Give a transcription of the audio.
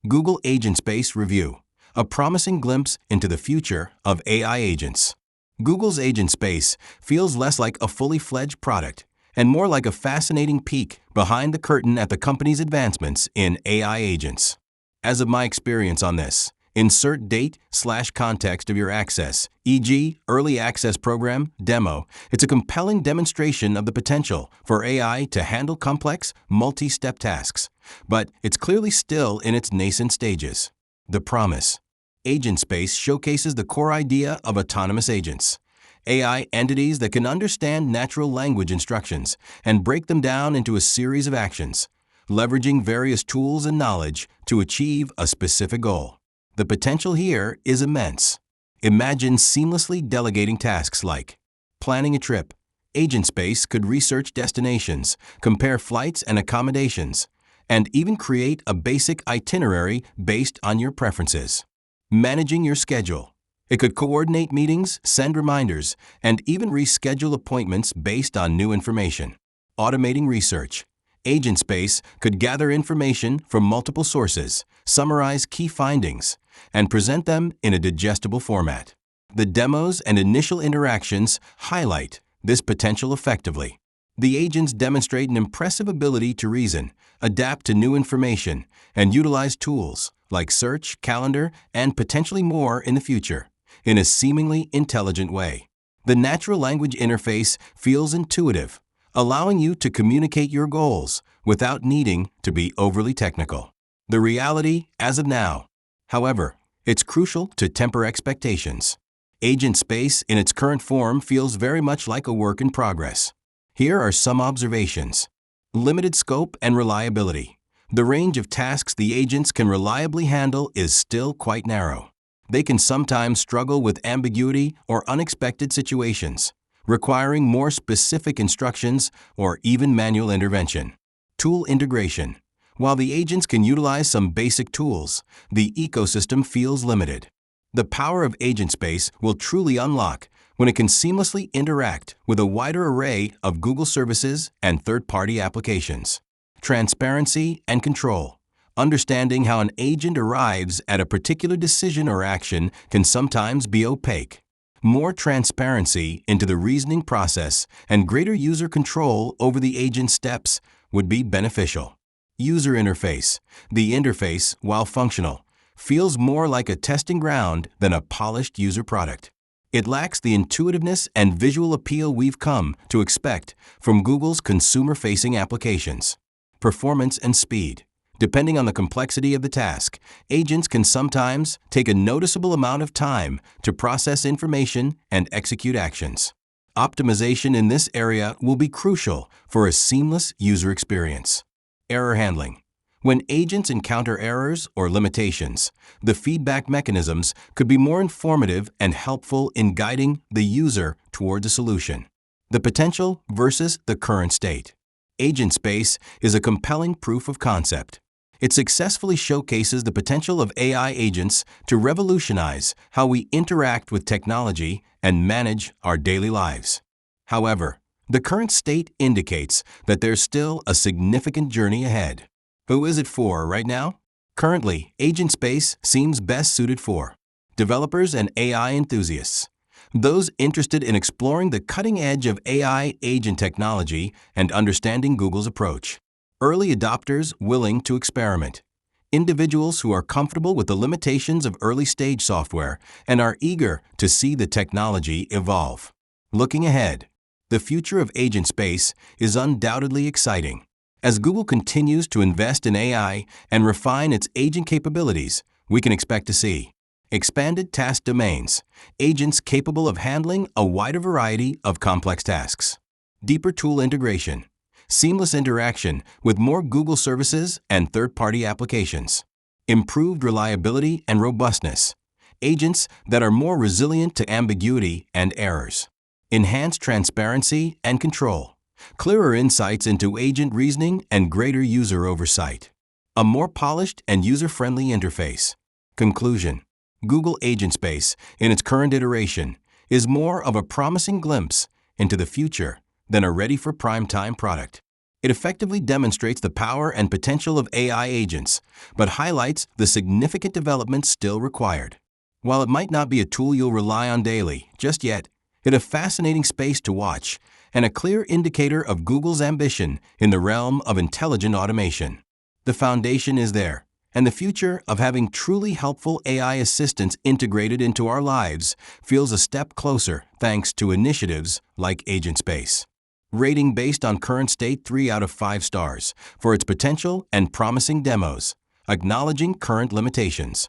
Google AgentSpace Review, a promising glimpse into the future of AI agents. Google's AgentSpace feels less like a fully fledged product and more like a fascinating peek behind the curtain at the company's advancements in AI agents. As of my experience on this, insert date/context of your access, e.g., Early Access Program, Demo. It's a compelling demonstration of the potential for AI to handle complex, multi-step tasks, but it's clearly still in its nascent stages. The promise. AgentSpace showcases the core idea of autonomous agents, AI entities that can understand natural language instructions and break them down into a series of actions, leveraging various tools and knowledge to achieve a specific goal. The potential here is immense. Imagine seamlessly delegating tasks like planning a trip. AgentSpace could research destinations, compare flights and accommodations, and even create a basic itinerary based on your preferences. Managing your schedule. It could coordinate meetings, send reminders, and even reschedule appointments based on new information. Automating research. AgentSpace could gather information from multiple sources, summarize key findings, and present them in a digestible format. The demos and initial interactions highlight this potential effectively. The agents demonstrate an impressive ability to reason, adapt to new information, and utilize tools like search, calendar, and potentially more in the future, in a seemingly intelligent way. The natural language interface feels intuitive, allowing you to communicate your goals without needing to be overly technical. The reality, as of now, however, it's crucial to temper expectations. AgentSpace in its current form feels very much like a work in progress. Here are some observations. Limited scope and reliability. The range of tasks the agents can reliably handle is still quite narrow. They can sometimes struggle with ambiguity or unexpected situations, requiring more specific instructions or even manual intervention. Tool integration. While the agents can utilize some basic tools, the ecosystem feels limited. The power of AgentSpace will truly unlock when it can seamlessly interact with a wider array of Google services and third-party applications. Transparency and control. Understanding how an agent arrives at a particular decision or action can sometimes be opaque. More transparency into the reasoning process and greater user control over the agent's steps would be beneficial. User interface. The interface, while functional, feels more like a testing ground than a polished user product. It lacks the intuitiveness and visual appeal we've come to expect from Google's consumer-facing applications. Performance and speed. Depending on the complexity of the task, agents can sometimes take a noticeable amount of time to process information and execute actions. Optimization in this area will be crucial for a seamless user experience. Error handling. When agents encounter errors or limitations, the feedback mechanisms could be more informative and helpful in guiding the user towards a solution. The potential versus the current state. AgentSpace is a compelling proof of concept. It successfully showcases the potential of AI agents to revolutionize how we interact with technology and manage our daily lives. However, the current state indicates that there's still a significant journey ahead. Who is it for right now? Currently, AgentSpace seems best suited for developers and AI enthusiasts, those interested in exploring the cutting edge of AI agent technology and understanding Google's approach. Early adopters willing to experiment. Individuals who are comfortable with the limitations of early-stage software and are eager to see the technology evolve. Looking ahead, the future of AgentSpace is undoubtedly exciting. As Google continues to invest in AI and refine its agent capabilities, we can expect to see expanded task domains, agents capable of handling a wider variety of complex tasks, deeper tool integration, seamless interaction with more Google services and third-party applications, improved reliability and robustness, agents that are more resilient to ambiguity and errors, enhanced transparency and control, clearer insights into agent reasoning and greater user oversight, a more polished and user-friendly interface. Conclusion. Google AgentSpace, in its current iteration, is more of a promising glimpse into the future than a ready-for-prime-time product. It effectively demonstrates the power and potential of AI agents, but highlights the significant developments still required. While it might not be a tool you'll rely on daily just yet, it's a fascinating space to watch and a clear indicator of Google's ambition in the realm of intelligent automation. The foundation is there, and the future of having truly helpful AI assistants integrated into our lives feels a step closer thanks to initiatives like AgentSpace. Rating based on current state 3 out of 5 stars for its potential and promising demos, acknowledging current limitations.